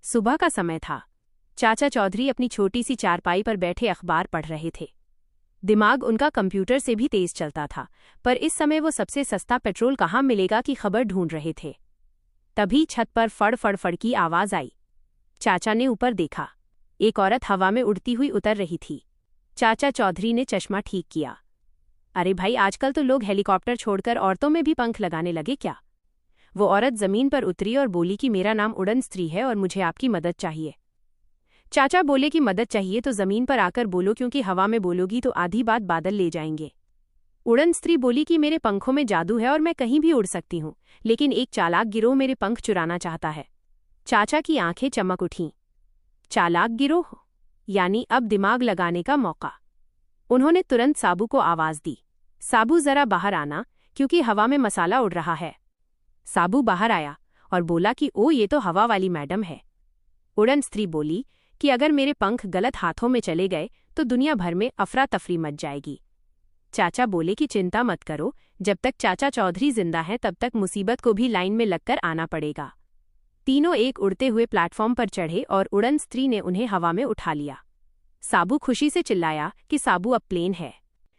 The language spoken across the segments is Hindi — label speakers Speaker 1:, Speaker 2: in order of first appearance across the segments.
Speaker 1: सुबह का समय था। चाचा चौधरी अपनी छोटी सी चारपाई पर बैठे अखबार पढ़ रहे थे। दिमाग उनका कंप्यूटर से भी तेज चलता था, पर इस समय वो सबसे सस्ता पेट्रोल कहाँ मिलेगा की खबर ढूंढ रहे थे। तभी छत पर फड़ फड़ फड़ की आवाज आई। चाचा ने ऊपर देखा। एक औरत हवा में उड़ती हुई उतर रही थी। चाचा चौधरी ने चश्मा ठीक किया। अरे भाई, आजकल तो लोग हेलीकॉप्टर छोड़कर औरतों में भी पंख लगाने लगे क्या? वो औरत जमीन पर उतरी और बोली कि मेरा नाम उड़न स्त्री है और मुझे आपकी मदद चाहिए। चाचा बोले कि मदद चाहिए तो जमीन पर आकर बोलो, क्योंकि हवा में बोलोगी तो आधी बात बादल ले जाएंगे। उड़न स्त्री बोली कि मेरे पंखों में जादू है और मैं कहीं भी उड़ सकती हूँ, लेकिन एक चालाक गिरोह मेरे पंख चुराना चाहता है। चाचा की आंखें चमक उठीं। चालाक गिरोह? यानी अब दिमाग लगाने का मौका। उन्होंने तुरंत साबू को आवाज दी, साबू जरा बाहर आना, क्योंकि हवा में मसाला उड़ रहा है। साबू बाहर आया और बोला कि ओ, ये तो हवा वाली मैडम है। उड़न स्त्री बोली कि अगर मेरे पंख गलत हाथों में चले गए तो दुनिया भर में अफरा तफरी मच जाएगी। चाचा बोले कि चिंता मत करो, जब तक चाचा चौधरी जिंदा हैं तब तक मुसीबत को भी लाइन में लगकर आना पड़ेगा। तीनों एक उड़ते हुए प्लेटफॉर्म पर चढ़े और उड़न स्त्री ने उन्हें हवा में उठा लिया। साबू खुशी से चिल्लाया कि साबू अब प्लेन है।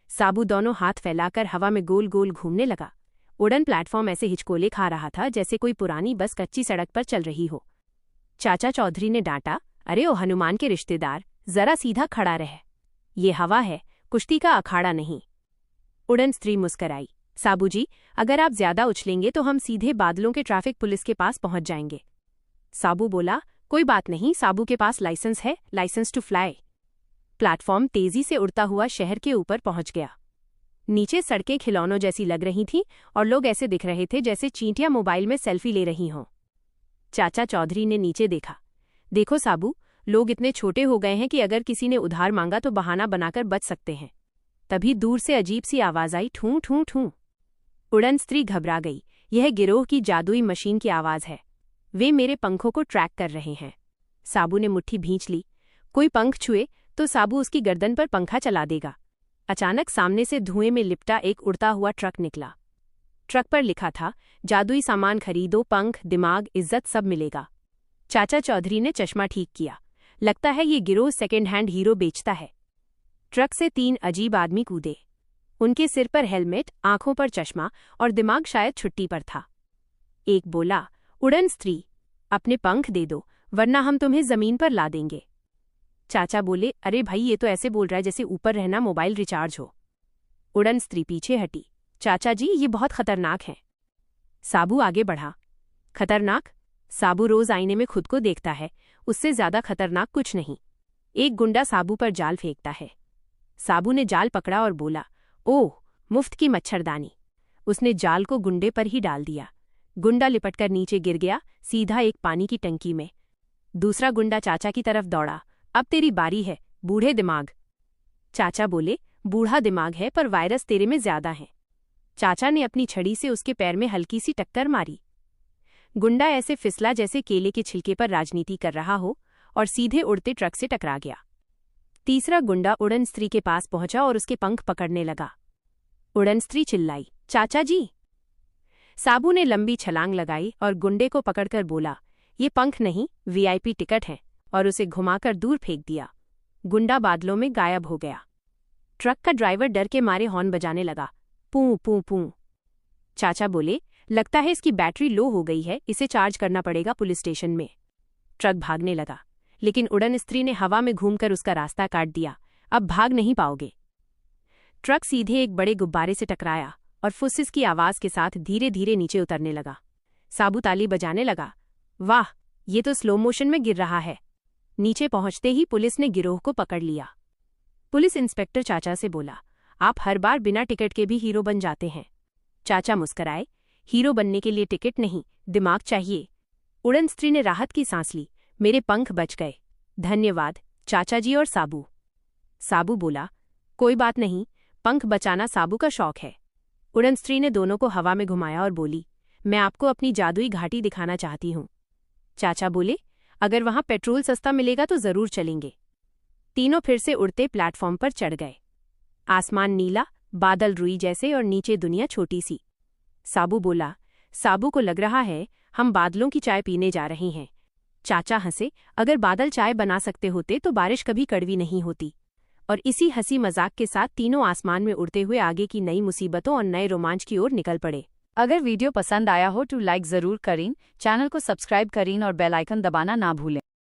Speaker 1: साबू दोनों हाथ फैलाकर हवा में गोल गोल घूमने लगा। उड़न प्लेटफॉर्म ऐसे हिचकोले खा रहा था जैसे कोई पुरानी बस कच्ची सड़क पर चल रही हो। चाचा चौधरी ने डांटा, अरे ओ हनुमान के रिश्तेदार, जरा सीधा खड़ा रह। ये हवा है, कुश्ती का अखाड़ा नहीं। उड़न स्त्री मुस्कराई, साबू जी, अगर आप ज्यादा उछलेंगे तो हम सीधे बादलों के ट्रैफिक पुलिस के पास पहुंच जाएंगे। साबू बोला, कोई बात नहीं, साबू के पास लाइसेंस है, लाइसेंस टू फ्लाई। प्लेटफॉर्म तेजी से उड़ता हुआ शहर के ऊपर पहुंच गया। नीचे सड़कें खिलौनों जैसी लग रही थीं और लोग ऐसे दिख रहे थे जैसे चींटियां मोबाइल में सेल्फी ले रही हों। चाचा चौधरी ने नीचे देखा। देखो साबू, लोग इतने छोटे हो गए हैं कि अगर किसी ने उधार मांगा तो बहाना बनाकर बच सकते हैं। तभी दूर से अजीब सी आवाज आई, ठूं ठूं ठूं। उड़न स्त्री घबरा गई। यह गिरोह की जादुई मशीन की आवाज है। वे मेरे पंखों को ट्रैक कर रहे हैं। साबू ने मुट्ठी भींच ली। कोई पंख छुए तो साबू उसकी गर्दन पर पंखा चला देगा। अचानक सामने से धुएं में लिपटा एक उड़ता हुआ ट्रक निकला। ट्रक पर लिखा था, जादुई सामान खरीदो, पंख, दिमाग, इज्जत सब मिलेगा। चाचा चौधरी ने चश्मा ठीक किया। लगता है ये गिरोह सेकेंड हैंड हीरो बेचता है। ट्रक से 3 अजीब आदमी कूदे। उनके सिर पर हेलमेट, आंखों पर चश्मा और दिमाग शायद छुट्टी पर था। एक बोला, उड़न स्त्री, अपने पंख दे दो वरना हम तुम्हें जमीन पर ला देंगे। चाचा बोले, अरे भाई, ये तो ऐसे बोल रहा है जैसे ऊपर रहना मोबाइल रिचार्ज हो। उड़न स्त्री पीछे हटी। चाचा जी, ये बहुत खतरनाक है। साबू आगे बढ़ा। खतरनाक? साबू रोज आईने में खुद को देखता है, उससे ज्यादा खतरनाक कुछ नहीं। एक गुंडा साबू पर जाल फेंकता है। साबू ने जाल पकड़ा और बोला, ओह, मुफ्त की मच्छरदानी। उसने जाल को गुंडे पर ही डाल दिया। गुंडा लिपटकर नीचे गिर गया, सीधा एक पानी की टंकी में। दूसरा गुंडा चाचा की तरफ दौड़ा। अब तेरी बारी है, बूढ़े दिमाग। चाचा बोले, बूढ़ा दिमाग है पर वायरस तेरे में ज्यादा है। चाचा ने अपनी छड़ी से उसके पैर में हल्की सी टक्कर मारी। गुंडा ऐसे फिसला जैसे केले के छिलके पर राजनीति कर रहा हो और सीधे उड़ते ट्रक से टकरा गया। तीसरा गुंडा उड़न स्त्री के पास पहुंचा और उसके पंख पकड़ने लगा। उड़न स्त्री चिल्लाई, चाचा जी। साबू ने लंबी छलांग लगाई और गुंडे को पकड़कर बोला, ये पंख नहीं, वीआईपी टिकट है, और उसे घुमाकर दूर फेंक दिया। गुंडा बादलों में गायब हो गया। ट्रक का ड्राइवर डर के मारे हॉर्न बजाने लगा, पूं पूं पूं। चाचा बोले, लगता है इसकी बैटरी लो हो गई है, इसे चार्ज करना पड़ेगा पुलिस स्टेशन में। ट्रक भागने लगा, लेकिन उड़न स्त्री ने हवा में घूमकर उसका रास्ता काट दिया। अब भाग नहीं पाओगे। ट्रक सीधे एक बड़े गुब्बारे से टकराया और फुस्सिस की आवाज के साथ धीरे धीरे नीचे उतरने लगा। साबू ताली बजाने लगा, वाह, ये तो स्लो मोशन में गिर रहा है। नीचे पहुंचते ही पुलिस ने गिरोह को पकड़ लिया। पुलिस इंस्पेक्टर चाचा से बोला, आप हर बार बिना टिकट के भी हीरो बन जाते हैं। चाचा मुस्कराए, हीरो बनने के लिए टिकट नहीं, दिमाग चाहिए। उड़न स्त्री ने राहत की सांस ली, मेरे पंख बच गए, धन्यवाद चाचा जी और साबू। साबू बोला, कोई बात नहीं, पंख बचाना साबू का शौक है। उड़न स्त्री ने दोनों को हवा में घुमाया और बोली, मैं आपको अपनी जादुई घाटी दिखाना चाहती हूँ। चाचा बोले, अगर वहां पेट्रोल सस्ता मिलेगा तो जरूर चलेंगे। तीनों फिर से उड़ते प्लेटफॉर्म पर चढ़ गए। आसमान नीला, बादल रुई जैसे और नीचे दुनिया छोटी सी। साबू बोला, साबू को लग रहा है हम बादलों की चाय पीने जा रहे हैं। चाचा हंसे, अगर बादल चाय बना सकते होते तो बारिश कभी कड़वी नहीं होती। और इसी हंसी मजाक के साथ तीनों आसमान में उड़ते हुए आगे की नई मुसीबतों और नए रोमांच की ओर निकल पड़े।
Speaker 2: अगर वीडियो पसंद आया हो तो लाइक ज़रूर करें, चैनल को सब्सक्राइब करें और बेल आइकन दबाना ना भूलें।